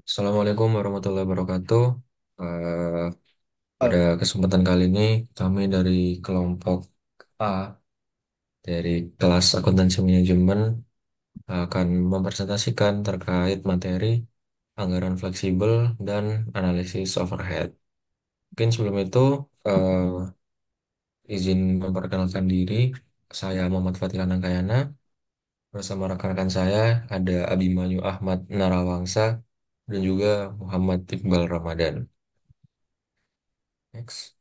Assalamualaikum warahmatullahi wabarakatuh. Eh, Pada Oh, kesempatan kali ini, kami dari kelompok A dari kelas akuntansi manajemen akan mempresentasikan terkait materi anggaran fleksibel dan analisis overhead. Mungkin sebelum itu, eh, izin memperkenalkan diri. Saya Muhammad Fatih Anangkayana. Bersama rekan-rekan saya ada Abimanyu Ahmad Narawangsa dan juga Muhammad Iqbal Ramadan. Next.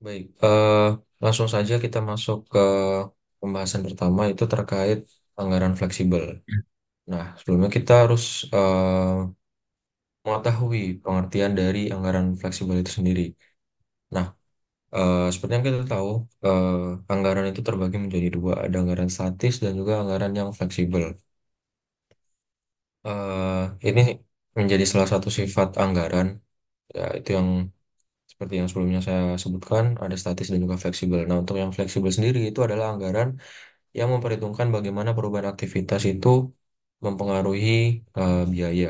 Baik, langsung saja kita masuk ke pembahasan pertama itu terkait anggaran fleksibel. Nah, sebelumnya kita harus mengetahui pengertian dari anggaran fleksibel itu sendiri. Nah, seperti yang kita tahu, anggaran itu terbagi menjadi dua, ada anggaran statis dan juga anggaran yang fleksibel. Ini menjadi salah satu sifat anggaran, ya itu yang seperti yang sebelumnya saya sebutkan, ada statis dan juga fleksibel. Nah, untuk yang fleksibel sendiri itu adalah anggaran yang memperhitungkan bagaimana perubahan aktivitas itu mempengaruhi biaya.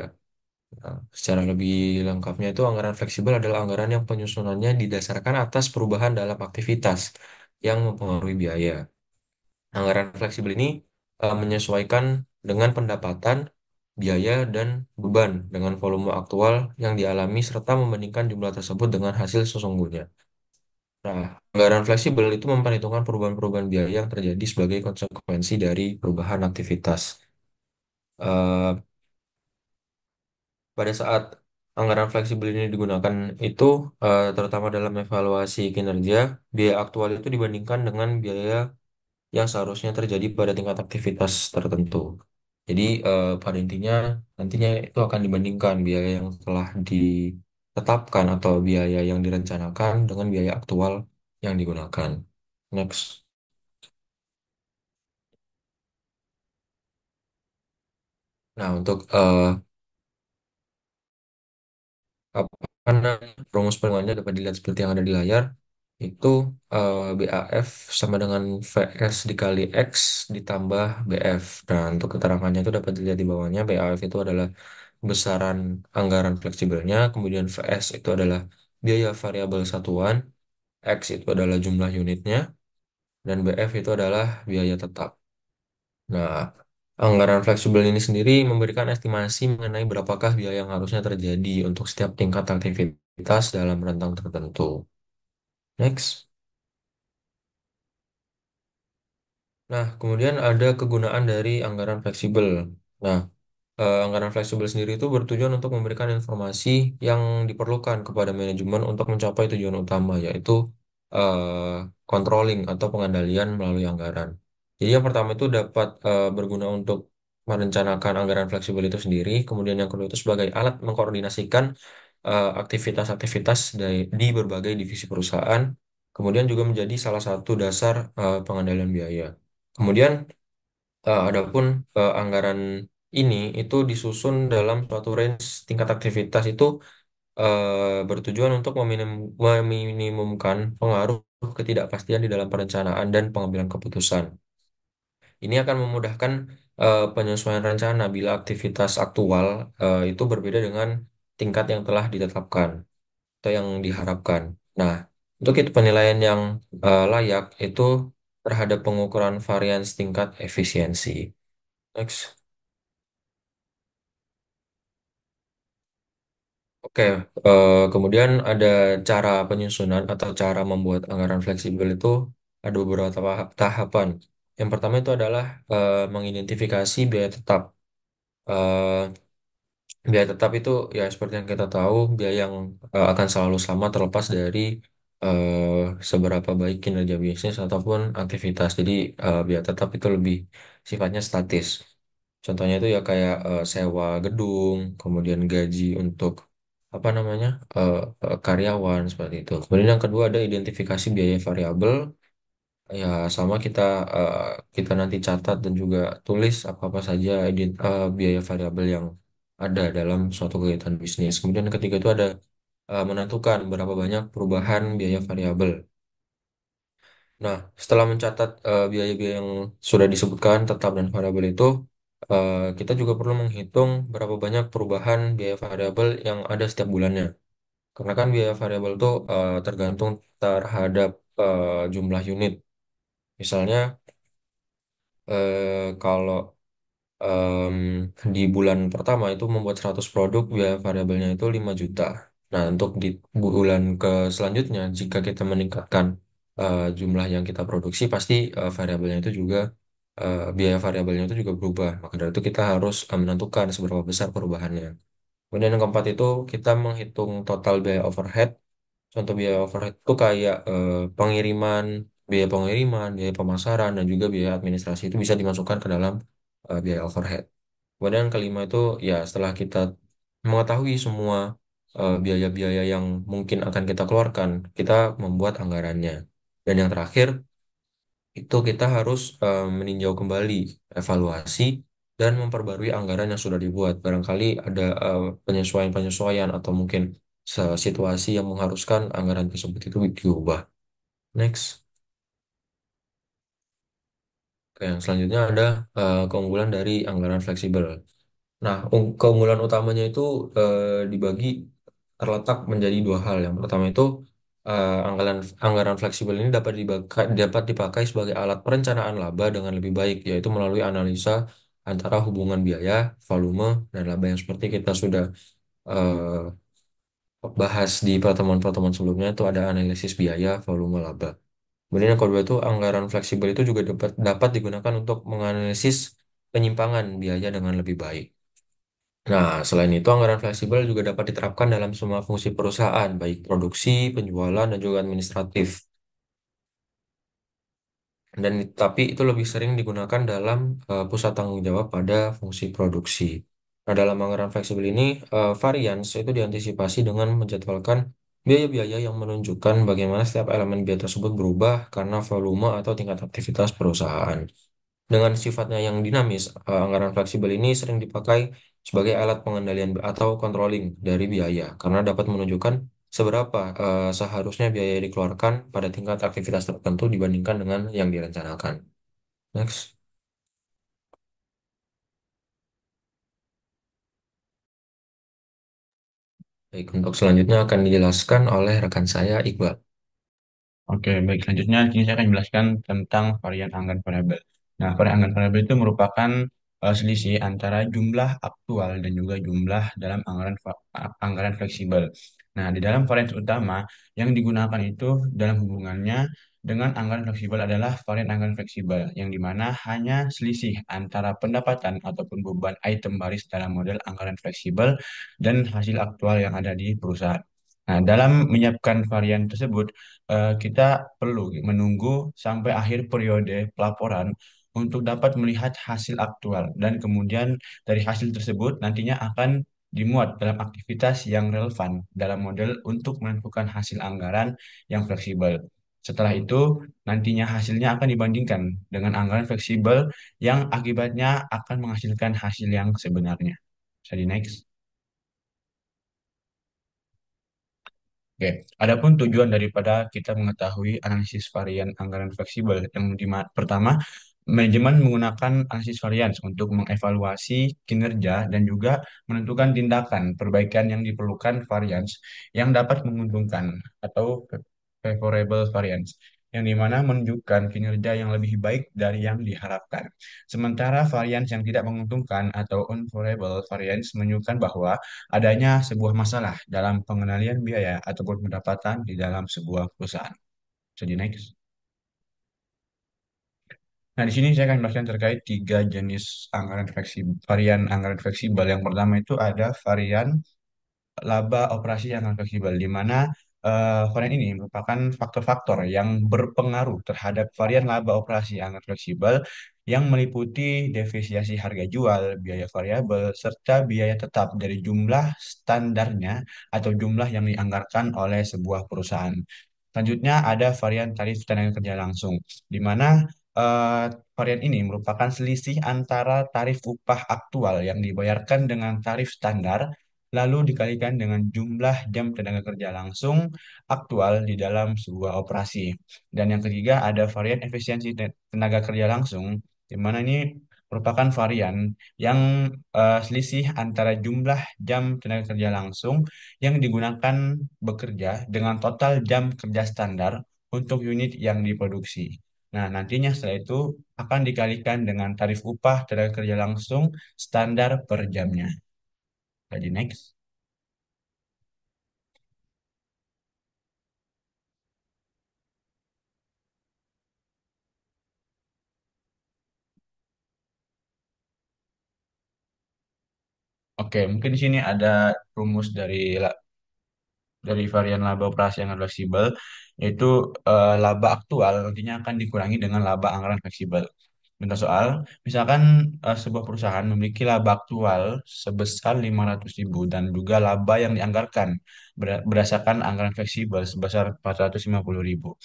Nah, secara lebih lengkapnya itu anggaran fleksibel adalah anggaran yang penyusunannya didasarkan atas perubahan dalam aktivitas yang mempengaruhi biaya. Anggaran fleksibel ini menyesuaikan dengan pendapatan, biaya, dan beban dengan volume aktual yang dialami serta membandingkan jumlah tersebut dengan hasil sesungguhnya. Nah, anggaran fleksibel itu memperhitungkan perubahan-perubahan biaya yang terjadi sebagai konsekuensi dari perubahan aktivitas. Eh, Pada saat anggaran fleksibel ini digunakan itu, terutama dalam evaluasi kinerja, biaya aktual itu dibandingkan dengan biaya yang seharusnya terjadi pada tingkat aktivitas tertentu. Jadi, pada intinya, nantinya itu akan dibandingkan biaya yang telah ditetapkan atau biaya yang direncanakan dengan biaya aktual yang digunakan. Next. Nah, untuk apa namanya, rumus perhitungannya dapat dilihat seperti yang ada di layar. Itu BAF sama dengan VS dikali X ditambah BF. Nah, untuk keterangannya itu dapat dilihat di bawahnya. BAF itu adalah besaran anggaran fleksibelnya, kemudian VS itu adalah biaya variabel satuan, X itu adalah jumlah unitnya, dan BF itu adalah biaya tetap. Nah, anggaran fleksibel ini sendiri memberikan estimasi mengenai berapakah biaya yang harusnya terjadi untuk setiap tingkat aktivitas dalam rentang tertentu. Next. Nah, kemudian ada kegunaan dari anggaran fleksibel. Nah, anggaran fleksibel sendiri itu bertujuan untuk memberikan informasi yang diperlukan kepada manajemen untuk mencapai tujuan utama, yaitu controlling atau pengendalian melalui anggaran. Jadi yang pertama itu dapat berguna untuk merencanakan anggaran fleksibel itu sendiri, kemudian yang kedua itu sebagai alat mengkoordinasikan aktivitas-aktivitas di berbagai divisi perusahaan, kemudian juga menjadi salah satu dasar pengendalian biaya. Kemudian adapun anggaran ini itu disusun dalam suatu range tingkat aktivitas itu bertujuan untuk meminimumkan pengaruh ketidakpastian di dalam perencanaan dan pengambilan keputusan. Ini akan memudahkan penyesuaian rencana bila aktivitas aktual itu berbeda dengan tingkat yang telah ditetapkan atau yang diharapkan. Nah, untuk itu penilaian yang layak itu terhadap pengukuran varians tingkat efisiensi. Next. Oke, kemudian ada cara penyusunan atau cara membuat anggaran fleksibel itu ada beberapa tahapan. Yang pertama itu adalah mengidentifikasi biaya tetap. Eh, Biaya tetap itu ya seperti yang kita tahu, biaya yang akan selalu sama terlepas dari seberapa baik kinerja bisnis ataupun aktivitas. Jadi biaya tetap itu lebih sifatnya statis. Contohnya itu ya kayak sewa gedung, kemudian gaji untuk apa namanya karyawan seperti itu. Kemudian yang kedua ada identifikasi biaya variabel. Ya sama eh, kita nanti catat dan juga tulis apa-apa saja biaya variabel yang ada dalam suatu kegiatan bisnis. Kemudian yang ketiga itu ada menentukan berapa banyak perubahan biaya variabel. Nah, setelah mencatat biaya-biaya yang sudah disebutkan tetap dan variabel itu, kita juga perlu menghitung berapa banyak perubahan biaya variabel yang ada setiap bulannya. Karena kan biaya variabel itu tergantung terhadap jumlah unit. Misalnya, kalau em, di bulan pertama itu membuat 100 produk, biaya variabelnya itu 5 juta. Nah, untuk di bulan ke selanjutnya, jika kita meningkatkan jumlah yang kita produksi, pasti variabelnya itu juga biaya variabelnya itu juga berubah. Maka dari itu kita harus menentukan seberapa besar perubahannya. Kemudian yang keempat itu kita menghitung total biaya overhead. Contoh biaya overhead itu kayak pengiriman, biaya pemasaran, dan juga biaya administrasi itu bisa dimasukkan ke dalam biaya overhead. Kemudian yang kelima itu ya setelah kita mengetahui semua biaya-biaya yang mungkin akan kita keluarkan, kita membuat anggarannya. Dan yang terakhir itu kita harus meninjau kembali, evaluasi, dan memperbarui anggaran yang sudah dibuat. Barangkali ada penyesuaian-penyesuaian atau mungkin situasi yang mengharuskan anggaran tersebut itu diubah. Next. Oke, yang selanjutnya ada keunggulan dari anggaran fleksibel. Nah, keunggulan utamanya itu dibagi terletak menjadi dua hal. Yang pertama itu anggaran anggaran fleksibel ini dapat dipakai sebagai alat perencanaan laba dengan lebih baik, yaitu melalui analisa antara hubungan biaya, volume, dan laba yang seperti kita sudah eh, bahas di pertemuan-pertemuan sebelumnya itu ada analisis biaya, volume, laba. Kemudian yang kedua itu anggaran fleksibel itu juga dapat digunakan untuk menganalisis penyimpangan biaya dengan lebih baik. Nah, selain itu, anggaran fleksibel juga dapat diterapkan dalam semua fungsi perusahaan, baik produksi, penjualan, dan juga administratif. Dan tapi itu lebih sering digunakan dalam pusat tanggung jawab pada fungsi produksi. Nah, dalam anggaran fleksibel ini, variance itu diantisipasi dengan menjadwalkan biaya-biaya yang menunjukkan bagaimana setiap elemen biaya tersebut berubah karena volume atau tingkat aktivitas perusahaan. Dengan sifatnya yang dinamis, anggaran fleksibel ini sering dipakai sebagai alat pengendalian atau controlling dari biaya karena dapat menunjukkan seberapa seharusnya biaya yang dikeluarkan pada tingkat aktivitas tertentu dibandingkan dengan yang direncanakan. Next. Baik, untuk selanjutnya akan dijelaskan oleh rekan saya, Iqbal. Oke, baik. Selanjutnya, kini saya akan menjelaskan tentang varian anggaran variabel. Nah, varian anggaran variabel itu merupakan selisih antara jumlah aktual dan juga jumlah dalam anggaran fleksibel. Nah, di dalam varian utama yang digunakan itu dalam hubungannya dengan anggaran fleksibel adalah varian anggaran fleksibel, yang dimana hanya selisih antara pendapatan ataupun beban item baris dalam model anggaran fleksibel dan hasil aktual yang ada di perusahaan. Nah, dalam menyiapkan varian tersebut, kita perlu menunggu sampai akhir periode pelaporan untuk dapat melihat hasil aktual dan kemudian dari hasil tersebut nantinya akan dimuat dalam aktivitas yang relevan dalam model untuk menentukan hasil anggaran yang fleksibel. Setelah itu, nantinya hasilnya akan dibandingkan dengan anggaran fleksibel yang akibatnya akan menghasilkan hasil yang sebenarnya. Bisa di next. Oke, adapun tujuan daripada kita mengetahui analisis varian anggaran fleksibel yang pertama, manajemen menggunakan analisis varians untuk mengevaluasi kinerja dan juga menentukan tindakan perbaikan yang diperlukan varians yang dapat menguntungkan atau favorable variance, yang dimana menunjukkan kinerja yang lebih baik dari yang diharapkan. Sementara varians yang tidak menguntungkan atau unfavorable variance menunjukkan bahwa adanya sebuah masalah dalam pengendalian biaya ataupun pendapatan di dalam sebuah perusahaan. Jadi next. Nah, di sini saya akan menjelaskan terkait tiga jenis varian anggaran fleksibel. Yang pertama itu ada varian laba operasi yang akan fleksibel, di mana varian ini merupakan faktor-faktor yang berpengaruh terhadap varian laba operasi yang akan fleksibel yang meliputi depresiasi harga jual, biaya variabel, serta biaya tetap dari jumlah standarnya atau jumlah yang dianggarkan oleh sebuah perusahaan. Selanjutnya ada varian tarif tenaga kerja langsung, di mana eh, varian ini merupakan selisih antara tarif upah aktual yang dibayarkan dengan tarif standar lalu dikalikan dengan jumlah jam tenaga kerja langsung aktual di dalam sebuah operasi. Dan yang ketiga ada varian efisiensi tenaga kerja langsung, di mana ini merupakan varian yang selisih antara jumlah jam tenaga kerja langsung yang digunakan bekerja dengan total jam kerja standar untuk unit yang diproduksi. Nah, nantinya setelah itu akan dikalikan dengan tarif upah tenaga kerja langsung standar per jamnya. Jadi next. Oke, mungkin di sini ada rumus dari varian laba operasi yang fleksibel, yaitu laba aktual nantinya akan dikurangi dengan laba anggaran fleksibel. Contoh soal, misalkan sebuah perusahaan memiliki laba aktual sebesar 500.000 dan juga laba yang dianggarkan berdasarkan anggaran fleksibel sebesar 450.000.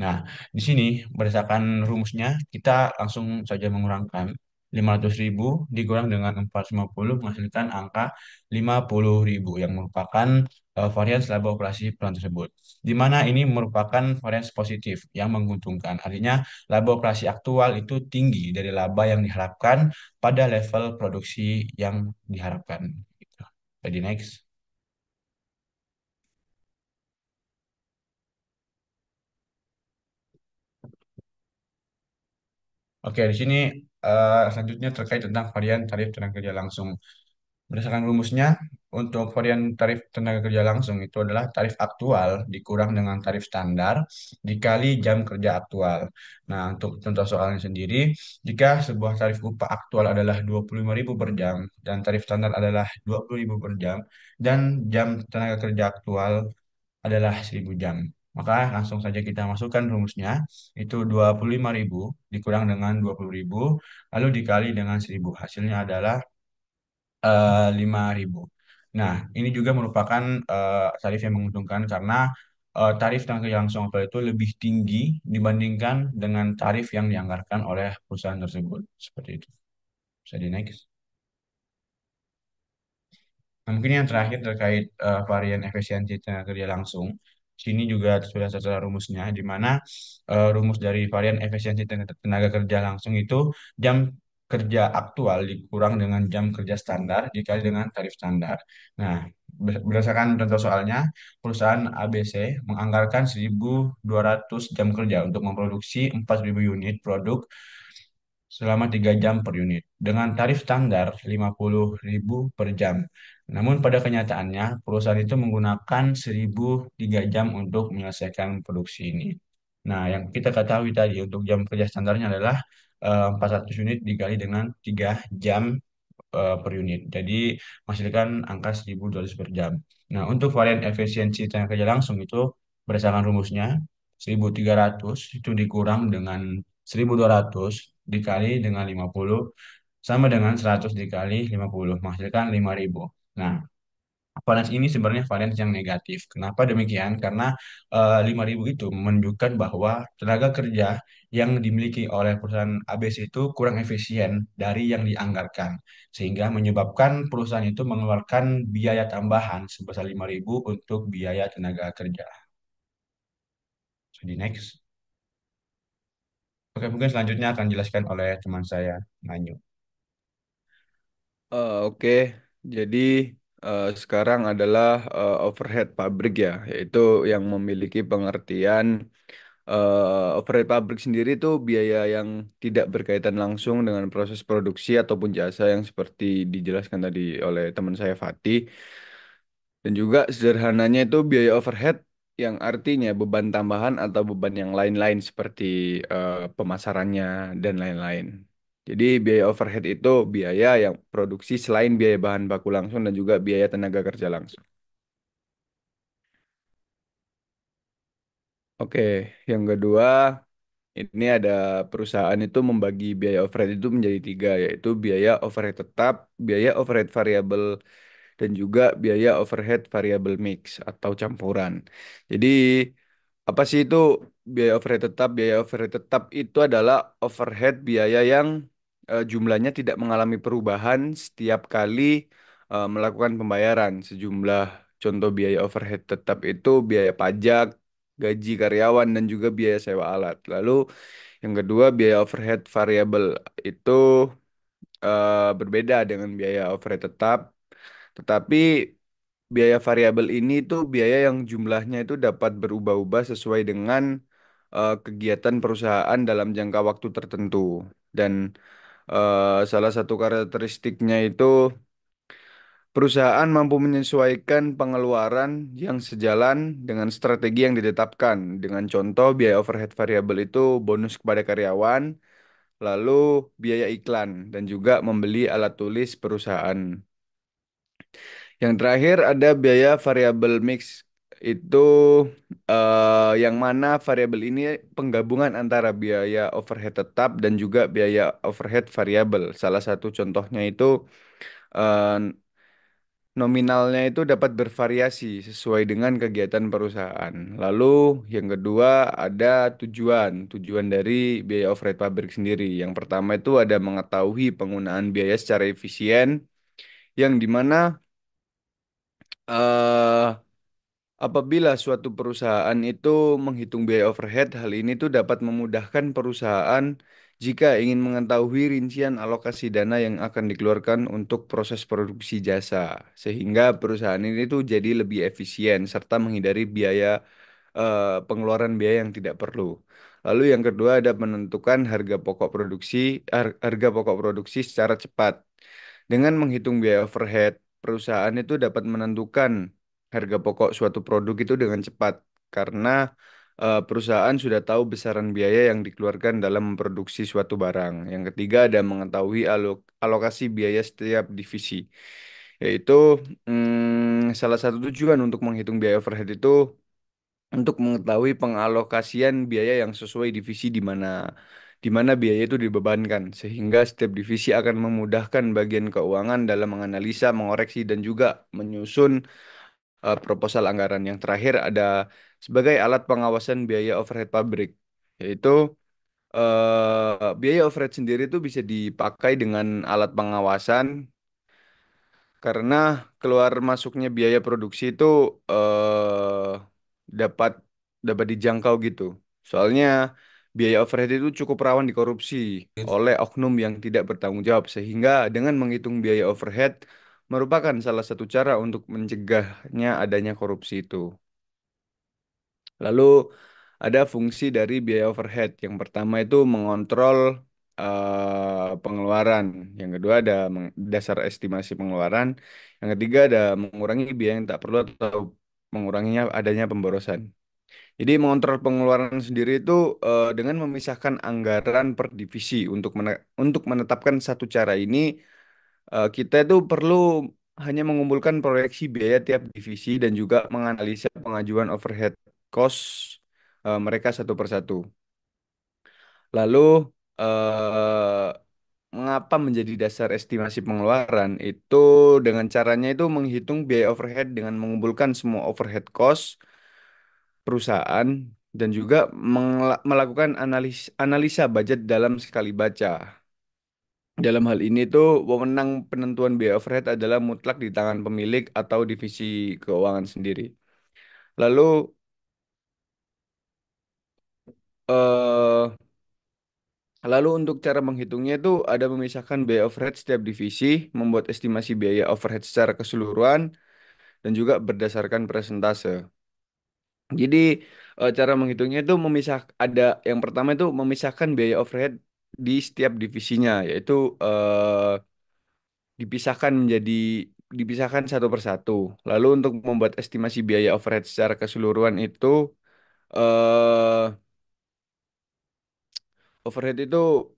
Nah, di sini berdasarkan rumusnya kita langsung saja mengurangkan 500.000 dikurang dengan 450 menghasilkan angka 50.000 yang merupakan varians laba operasi perusahaan tersebut. Di mana ini merupakan varians positif yang menguntungkan. Artinya laba operasi aktual itu tinggi dari laba yang diharapkan pada level produksi yang diharapkan. Gitu. Jadi next. Oke, di sini selanjutnya terkait tentang varian tarif tenaga kerja langsung. Berdasarkan rumusnya, untuk varian tarif tenaga kerja langsung itu adalah tarif aktual dikurang dengan tarif standar dikali jam kerja aktual. Nah, untuk contoh soalnya sendiri, jika sebuah tarif upah aktual adalah 25.000 per jam dan tarif standar adalah 20.000 per jam dan jam tenaga kerja aktual adalah 1.000 jam. Maka langsung saja kita masukkan rumusnya, itu 25.000 dikurang dengan 20.000 lalu dikali dengan 1.000. Hasilnya adalah 5.000. Nah, ini juga merupakan tarif yang menguntungkan karena tarif tenaga langsung apel itu lebih tinggi dibandingkan dengan tarif yang dianggarkan oleh perusahaan tersebut. Seperti itu. Bisa di next. Nah, mungkin yang terakhir terkait varian efisiensi tenaga kerja langsung. Sini juga sudah tertera rumusnya, di mana rumus dari varian efisiensi tenaga kerja langsung itu jam kerja aktual dikurang dengan jam kerja standar dikali dengan tarif standar. Nah, berdasarkan contoh soalnya, perusahaan ABC menganggarkan 1.200 jam kerja untuk memproduksi 4.000 unit produk selama 3 jam per unit dengan tarif standar 50.000 per jam. Namun pada kenyataannya perusahaan itu menggunakan 1.003 jam untuk menyelesaikan produksi ini. Nah, yang kita ketahui tadi untuk jam kerja standarnya adalah 400 unit dikali dengan 3 jam per unit. Jadi menghasilkan angka 1.200 per jam. Nah, untuk varian efisiensi tenaga kerja langsung itu berdasarkan rumusnya 1.300 itu dikurang dengan 1.200 dikali dengan 50 sama dengan 100 dikali 50 menghasilkan 5.000. Nah, varians ini sebenarnya varians yang negatif. Kenapa demikian? Karena 5.000 itu menunjukkan bahwa tenaga kerja yang dimiliki oleh perusahaan ABC itu kurang efisien dari yang dianggarkan. Sehingga menyebabkan perusahaan itu mengeluarkan biaya tambahan sebesar 5.000 untuk biaya tenaga kerja. So, di next. Oke, mungkin selanjutnya akan dijelaskan oleh teman saya, Nanyu. Oke, jadi sekarang adalah overhead pabrik ya, yaitu yang memiliki pengertian overhead pabrik sendiri itu biaya yang tidak berkaitan langsung dengan proses produksi ataupun jasa yang seperti dijelaskan tadi oleh teman saya Fatih. Dan juga sederhananya itu biaya overhead yang artinya beban tambahan atau beban yang lain-lain seperti pemasarannya dan lain-lain. Jadi biaya overhead itu biaya yang produksi selain biaya bahan baku langsung dan juga biaya tenaga kerja langsung. Oke, yang kedua ini ada perusahaan itu membagi biaya overhead itu menjadi tiga, yaitu biaya overhead tetap, biaya overhead variabel, dan juga biaya overhead variable mix atau campuran. Jadi apa sih itu biaya overhead tetap? Biaya overhead tetap itu adalah overhead biaya yang jumlahnya tidak mengalami perubahan setiap kali melakukan pembayaran sejumlah contoh biaya overhead tetap itu biaya pajak, gaji karyawan, dan juga biaya sewa alat. Lalu yang kedua biaya overhead variabel itu berbeda dengan biaya overhead tetap, tetapi biaya variabel ini tuh biaya yang jumlahnya itu dapat berubah-ubah sesuai dengan kegiatan perusahaan dalam jangka waktu tertentu. Dan salah satu karakteristiknya itu perusahaan mampu menyesuaikan pengeluaran yang sejalan dengan strategi yang ditetapkan. Dengan contoh biaya overhead variabel itu bonus kepada karyawan, lalu biaya iklan, dan juga membeli alat tulis perusahaan. Yang terakhir ada biaya variabel mix. Itu yang mana variabel ini penggabungan antara biaya overhead tetap dan juga biaya overhead variabel. Salah satu contohnya itu eh, nominalnya itu dapat bervariasi sesuai dengan kegiatan perusahaan. Lalu yang kedua ada tujuan. Tujuan dari biaya overhead pabrik sendiri. Yang pertama itu ada mengetahui penggunaan biaya secara efisien, yang dimana apabila suatu perusahaan itu menghitung biaya overhead, hal ini tuh dapat memudahkan perusahaan jika ingin mengetahui rincian alokasi dana yang akan dikeluarkan untuk proses produksi jasa, sehingga perusahaan ini tuh jadi lebih efisien serta menghindari pengeluaran biaya yang tidak perlu. Lalu yang kedua ada menentukan harga pokok produksi secara cepat. Dengan menghitung biaya overhead, perusahaan itu dapat menentukan harga pokok suatu produk itu dengan cepat karena perusahaan sudah tahu besaran biaya yang dikeluarkan dalam memproduksi suatu barang. Yang ketiga ada mengetahui alokasi biaya setiap divisi, yaitu salah satu tujuan untuk menghitung biaya overhead itu untuk mengetahui pengalokasian biaya yang sesuai divisi di mana biaya itu dibebankan, sehingga setiap divisi akan memudahkan bagian keuangan dalam menganalisa, mengoreksi, dan juga menyusun proposal anggaran. Yang terakhir ada sebagai alat pengawasan biaya overhead pabrik, yaitu biaya overhead sendiri itu bisa dipakai dengan alat pengawasan karena keluar masuknya biaya produksi itu eh, dapat dapat dijangkau gitu. Soalnya biaya overhead itu cukup rawan dikorupsi oleh oknum yang tidak bertanggung jawab, sehingga dengan menghitung biaya overhead merupakan salah satu cara untuk mencegahnya adanya korupsi itu. Lalu ada fungsi dari biaya overhead. Yang pertama itu mengontrol pengeluaran. Yang kedua ada dasar estimasi pengeluaran. Yang ketiga ada mengurangi biaya yang tak perlu atau menguranginya adanya pemborosan. Jadi mengontrol pengeluaran sendiri itu dengan memisahkan anggaran per divisi untuk menetapkan satu cara ini kita itu perlu hanya mengumpulkan proyeksi biaya tiap divisi dan juga menganalisa pengajuan overhead cost mereka satu persatu. Lalu eh, mengapa menjadi dasar estimasi pengeluaran itu dengan caranya itu menghitung biaya overhead dengan mengumpulkan semua overhead cost perusahaan dan juga melakukan analisa budget dalam sekali baca. Dalam hal ini tuh wewenang penentuan biaya overhead adalah mutlak di tangan pemilik atau divisi keuangan sendiri. Lalu eh lalu untuk cara menghitungnya itu ada memisahkan biaya overhead setiap divisi, membuat estimasi biaya overhead secara keseluruhan dan juga berdasarkan persentase. Jadi cara menghitungnya itu ada yang pertama itu memisahkan biaya overhead di setiap divisinya, yaitu dipisahkan menjadi dipisahkan satu persatu. Lalu untuk membuat estimasi biaya overhead secara keseluruhan itu eh overhead itu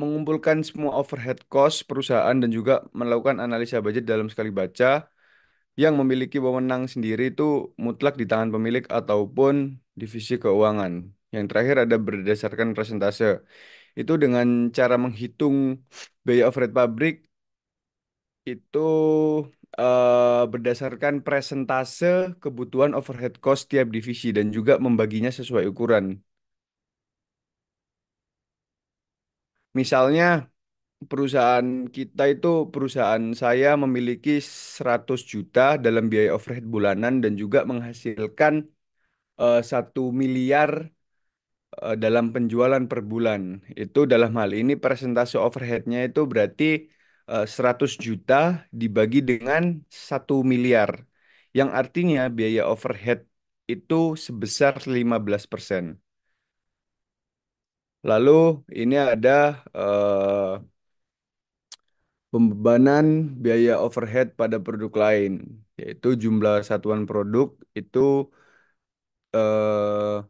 mengumpulkan semua overhead cost perusahaan dan juga melakukan analisa budget dalam sekali baca, yang memiliki wewenang sendiri itu mutlak di tangan pemilik ataupun divisi keuangan. Yang terakhir ada berdasarkan persentase. Itu dengan cara menghitung biaya overhead pabrik itu berdasarkan presentase kebutuhan overhead cost tiap divisi dan juga membaginya sesuai ukuran. Misalnya perusahaan kita itu, perusahaan saya memiliki 100 juta dalam biaya overhead bulanan dan juga menghasilkan 1 miliar dalam penjualan per bulan. Itu dalam hal ini persentase overheadnya itu berarti 100 juta dibagi dengan 1 miliar. Yang artinya biaya overhead itu sebesar 15%. Lalu ini ada pembebanan biaya overhead pada produk lain, yaitu jumlah satuan produk itu eh,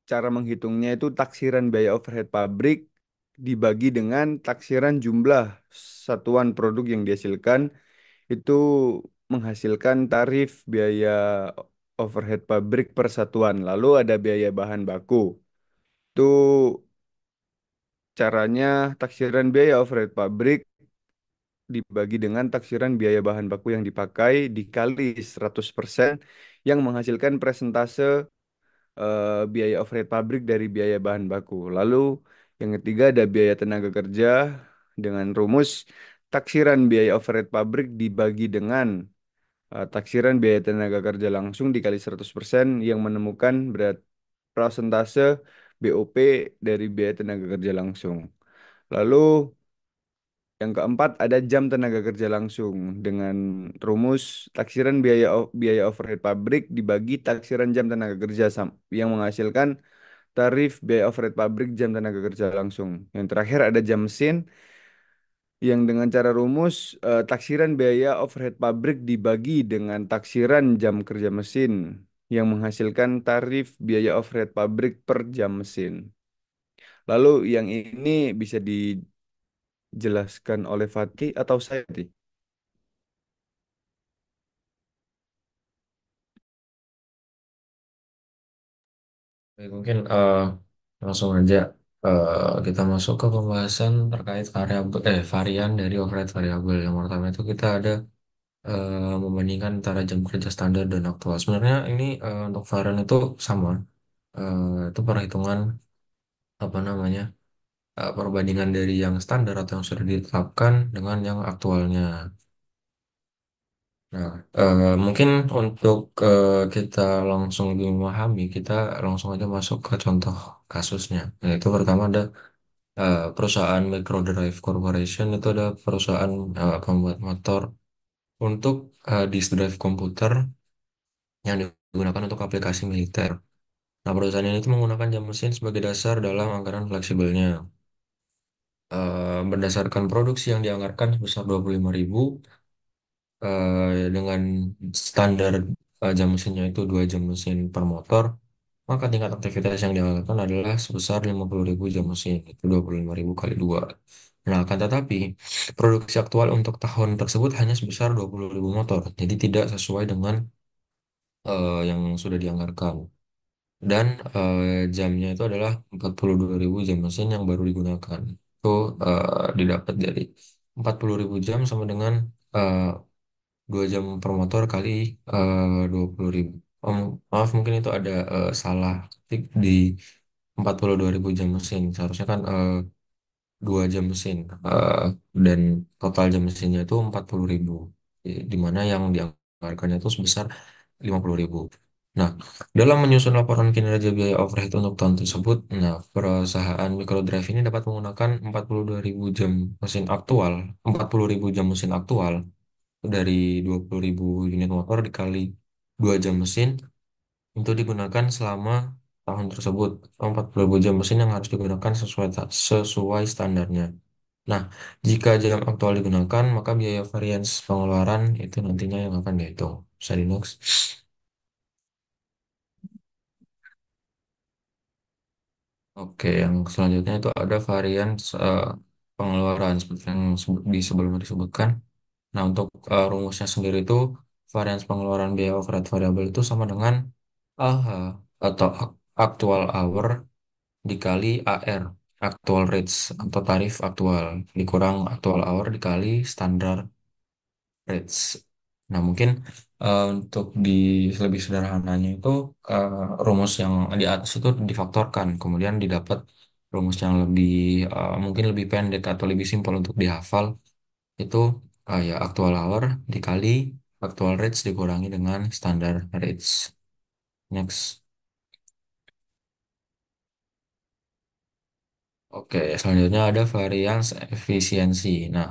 cara menghitungnya itu taksiran biaya overhead pabrik dibagi dengan taksiran jumlah satuan produk yang dihasilkan itu menghasilkan tarif biaya overhead pabrik per satuan. Lalu ada biaya bahan baku. Itu caranya taksiran biaya overhead pabrik dibagi dengan taksiran biaya bahan baku yang dipakai dikali 100% yang menghasilkan presentase biaya overhead pabrik dari biaya bahan baku. Lalu yang ketiga ada biaya tenaga kerja dengan rumus taksiran biaya overhead pabrik dibagi dengan taksiran biaya tenaga kerja langsung dikali 100% yang menemukan berat persentase BOP dari biaya tenaga kerja langsung. Lalu yang keempat ada jam tenaga kerja langsung dengan rumus taksiran biaya overhead pabrik dibagi taksiran jam tenaga kerja yang menghasilkan tarif biaya overhead pabrik jam tenaga kerja langsung. Yang terakhir ada jam mesin yang dengan cara rumus taksiran biaya overhead pabrik dibagi dengan taksiran jam kerja mesin yang menghasilkan tarif biaya overhead pabrik per jam mesin. Lalu yang ini bisa dijelaskan oleh Fatih atau saya, Ti? Baik, mungkin langsung aja kita masuk ke pembahasan terkait varian dari overhead variabel. Yang pertama itu kita ada membandingkan antara jam kerja standar dan aktual. Sebenarnya ini untuk varian itu sama. Itu perhitungan apa namanya perbandingan dari yang standar atau yang sudah ditetapkan dengan yang aktualnya. Nah, mungkin untuk kita langsung lebih memahami, kita langsung aja masuk ke contoh kasusnya. Yaitu pertama ada perusahaan Microdrive Corporation, itu ada perusahaan pembuat motor untuk disk drive komputer yang digunakan untuk aplikasi militer. Nah, perusahaan ini itu menggunakan jam mesin sebagai dasar dalam anggaran fleksibelnya. Berdasarkan produksi yang dianggarkan sebesar 25.000 dengan standar jam mesinnya itu 2 jam mesin per motor, maka tingkat aktivitas yang dianggarkan adalah sebesar 50.000 jam mesin, itu 25.000 kali 2. Nah, akan tetapi produksi aktual untuk tahun tersebut hanya sebesar 20.000 motor, jadi tidak sesuai dengan yang sudah dianggarkan. Dan jamnya itu adalah 42.000 jam mesin yang baru digunakan. Itu didapat dari 40.000 jam sama dengan eh, 2 jam per motor kali 20.000. Maaf, mungkin itu ada salah ketik di 42.000 jam mesin. Seharusnya kan 2 jam mesin. Eh, dan total jam mesinnya itu 40.000. Di mana yang dianggarkannya itu sebesar 50.000. Nah, dalam menyusun laporan kinerja biaya overhead untuk tahun tersebut, nah, perusahaan Microdrive ini dapat menggunakan 42.000 jam mesin aktual, 40.000 jam mesin aktual dari 20.000 unit motor dikali 2 jam mesin untuk digunakan selama tahun tersebut. 40.000 jam mesin yang harus digunakan sesuai standarnya. Nah, jika jam aktual digunakan, maka biaya varians pengeluaran itu nantinya yang akan dihitung. Bisa di next. Oke, yang selanjutnya itu ada varian pengeluaran seperti yang sebelumnya disebutkan. Nah, untuk rumusnya sendiri itu varians pengeluaran biaya overhead variabel itu sama dengan AH atau actual hour dikali AR, actual rates atau tarif aktual, dikurang actual hour dikali standar rates. Nah, mungkin untuk lebih sederhananya itu rumus yang di atas itu difaktorkan, kemudian didapat rumus yang lebih mungkin lebih pendek atau lebih simpel untuk dihafal itu ya actual hour dikali actual rates dikurangi dengan standar rates. Next. Oke, selanjutnya ada variance efisiensi. Nah,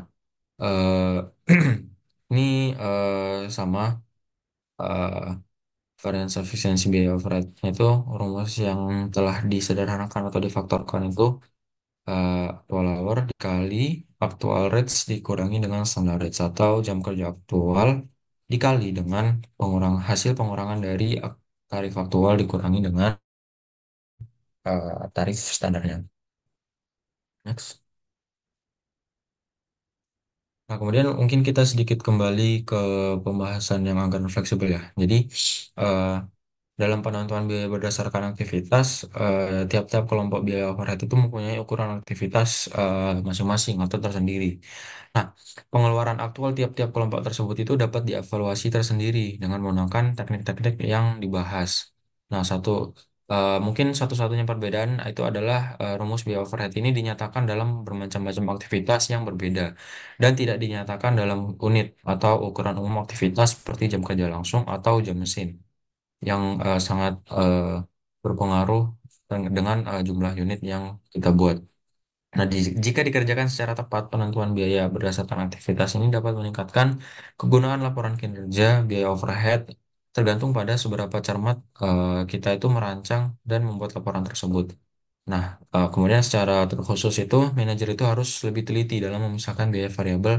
eh, ini sama eh, variance efisiensi biaya overhead itu rumus yang telah disederhanakan atau difaktorkan itu actual hour dikali actual rates dikurangi dengan standard rates atau jam kerja aktual dikali dengan hasil pengurangan dari tarif aktual dikurangi dengan tarif standarnya. Next. Nah, kemudian mungkin kita sedikit kembali ke pembahasan yang agak fleksibel ya. Jadi, eh, dalam penentuan biaya berdasarkan aktivitas, tiap-tiap kelompok biaya overhead itu mempunyai ukuran aktivitas masing-masing atau tersendiri. Nah, pengeluaran aktual tiap-tiap kelompok tersebut itu dapat dievaluasi tersendiri dengan menggunakan teknik-teknik yang dibahas. Nah, mungkin satu-satunya perbedaan itu adalah rumus biaya overhead ini dinyatakan dalam bermacam-macam aktivitas yang berbeda dan tidak dinyatakan dalam unit atau ukuran umum aktivitas seperti jam kerja langsung atau jam mesin yang sangat berpengaruh dengan jumlah unit yang kita buat. Nah, jika dikerjakan secara tepat, penentuan biaya berdasarkan aktivitas ini dapat meningkatkan kegunaan laporan kinerja biaya overhead tergantung pada seberapa cermat kita itu merancang dan membuat laporan tersebut. Nah, kemudian secara terkhusus itu, manajer itu harus lebih teliti dalam memisahkan biaya variabel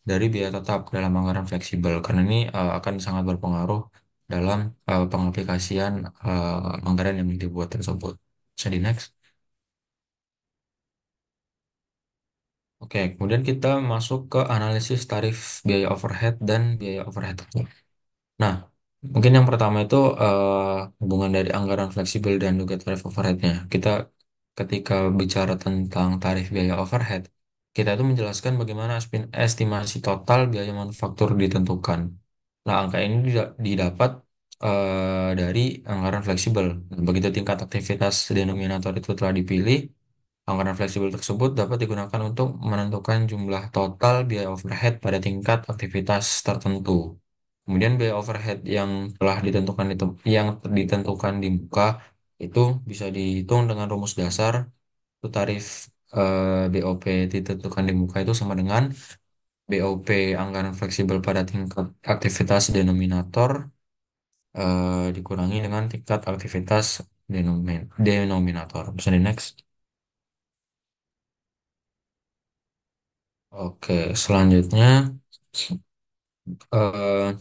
dari biaya tetap dalam anggaran fleksibel, karena ini akan sangat berpengaruh dalam pengaplikasian anggaran yang dibuat tersebut. Bisa di next. Oke, kemudian kita masuk ke analisis tarif biaya overhead dan biaya overhead. Nah, mungkin yang pertama itu hubungan dari anggaran fleksibel dan juga tarif overheadnya. Ketika bicara tentang tarif biaya overhead, kita itu menjelaskan bagaimana estimasi total biaya manufaktur ditentukan. Nah, angka ini didapat dari anggaran fleksibel. Nah, begitu tingkat aktivitas denominator itu telah dipilih, anggaran fleksibel tersebut dapat digunakan untuk menentukan jumlah total biaya overhead pada tingkat aktivitas tertentu. Kemudian biaya overhead yang ditentukan di muka itu bisa dihitung dengan rumus dasar. Itu tarif BOP ditentukan di muka itu sama dengan BOP anggaran fleksibel pada tingkat aktivitas denominator dikurangi dengan tingkat aktivitas denominator. Bisa di next. Oke, selanjutnya eh,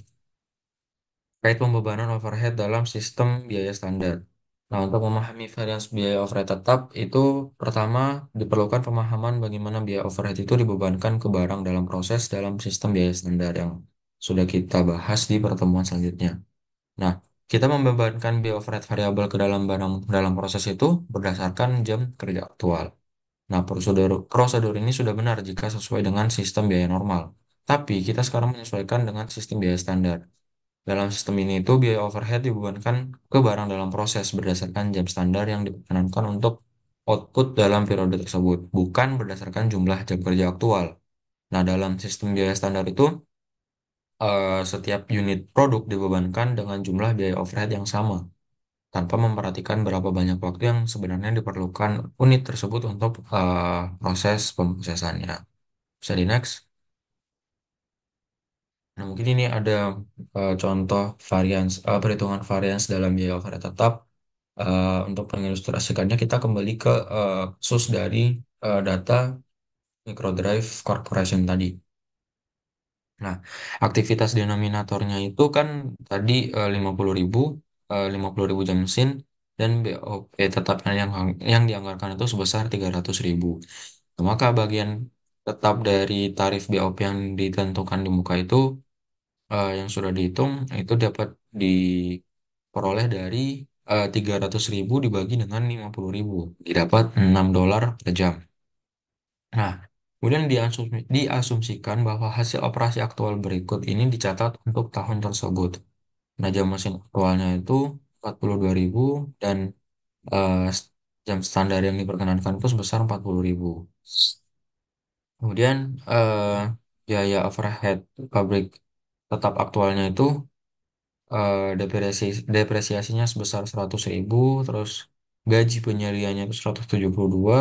kait pembebanan overhead dalam sistem biaya standar. Nah, untuk memahami varians biaya overhead tetap, itu pertama diperlukan pemahaman bagaimana biaya overhead itu dibebankan ke barang dalam proses dalam sistem biaya standar yang sudah kita bahas di pertemuan selanjutnya. Nah, kita membebankan biaya overhead variabel ke dalam barang dalam proses itu berdasarkan jam kerja aktual. Nah, prosedur ini sudah benar jika sesuai dengan sistem biaya normal. Tapi kita sekarang menyesuaikan dengan sistem biaya standar. Dalam sistem ini itu biaya overhead dibebankan ke barang dalam proses berdasarkan jam standar yang diperkenankan untuk output dalam periode tersebut, bukan berdasarkan jumlah jam kerja aktual. Nah, dalam sistem biaya standar itu setiap unit produk dibebankan dengan jumlah biaya overhead yang sama, tanpa memperhatikan berapa banyak waktu yang sebenarnya diperlukan unit tersebut untuk proses pemprosesannya. Bisa di next. Nah, mungkin ini ada contoh perhitungan varians dalam biaya overhead tetap. Untuk mengilustrasikannya, kita kembali ke source dari data Microdrive Corporation tadi. Nah, aktivitas denominatornya itu kan tadi 50.000, 50.000 jam mesin, dan BOP tetapnya yang dianggarkan itu sebesar 300.000. Maka bagian tetap dari tarif BOP yang ditentukan di muka itu yang sudah dihitung itu dapat diperoleh dari 300.000 dibagi dengan 50.000 didapat $6 per jam. Nah, kemudian diasumsikan bahwa hasil operasi aktual berikut ini dicatat untuk tahun tersebut. Nah, jam mesin aktualnya itu 42.000 dan eh, Jam standar yang diperkenankan itu sebesar 40.000. Kemudian eh, biaya overhead pabrik tetap aktualnya itu depresiasinya sebesar 100.000, terus gaji penyerianya itu 172,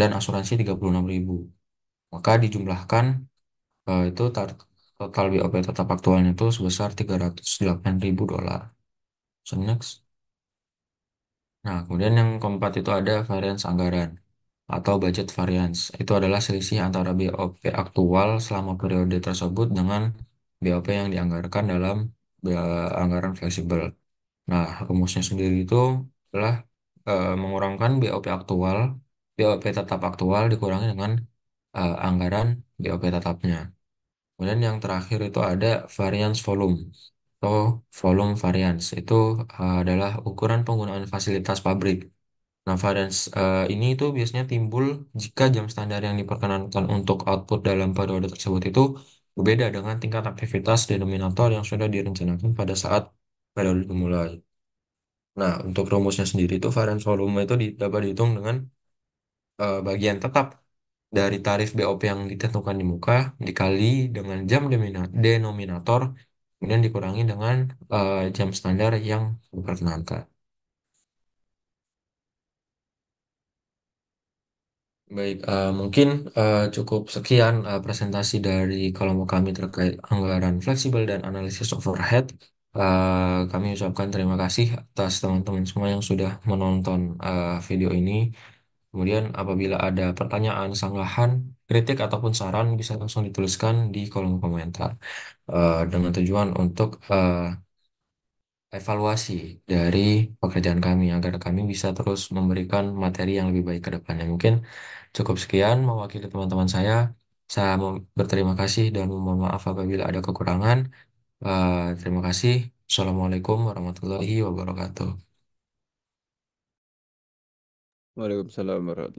dan asuransi 36.000. Maka dijumlahkan itu total BOP tetap aktualnya itu sebesar $308.000. So next. Nah, kemudian yang keempat itu ada variance anggaran atau budget variance. Itu adalah selisih antara BOP aktual selama periode tersebut dengan BOP yang dianggarkan dalam anggaran fleksibel. Nah, rumusnya sendiri itu adalah mengurangkan BOP aktual, BOP tetap aktual dikurangi dengan anggaran BOP tetapnya. Kemudian yang terakhir itu ada variance volume atau volume variance. Itu adalah ukuran penggunaan fasilitas pabrik. Nah, variance ini itu biasanya timbul jika jam standar yang diperkenankan untuk output dalam periode tersebut itu berbeda dengan tingkat aktivitas denominator yang sudah direncanakan pada saat periode dimulai. Nah, untuk rumusnya sendiri itu variance volume itu dapat dihitung dengan bagian tetap dari tarif BOP yang ditentukan di muka dikali dengan jam denominator, kemudian dikurangi dengan jam standar yang diperkenankan. Baik, mungkin cukup sekian presentasi dari kelompok kami terkait anggaran fleksibel dan analisis overhead. Kami ucapkan terima kasih atas teman-teman semua yang sudah menonton video ini. Kemudian apabila ada pertanyaan, sanggahan, kritik ataupun saran bisa langsung dituliskan di kolom komentar dengan tujuan untuk evaluasi dari pekerjaan kami agar kami bisa terus memberikan materi yang lebih baik ke depannya. Mungkin cukup sekian mewakili teman-teman saya. Saya mau berterima kasih dan mohon maaf apabila ada kekurangan. Terima kasih. Assalamualaikum warahmatullahi wabarakatuh. Waalaikumsalam warahmatullahi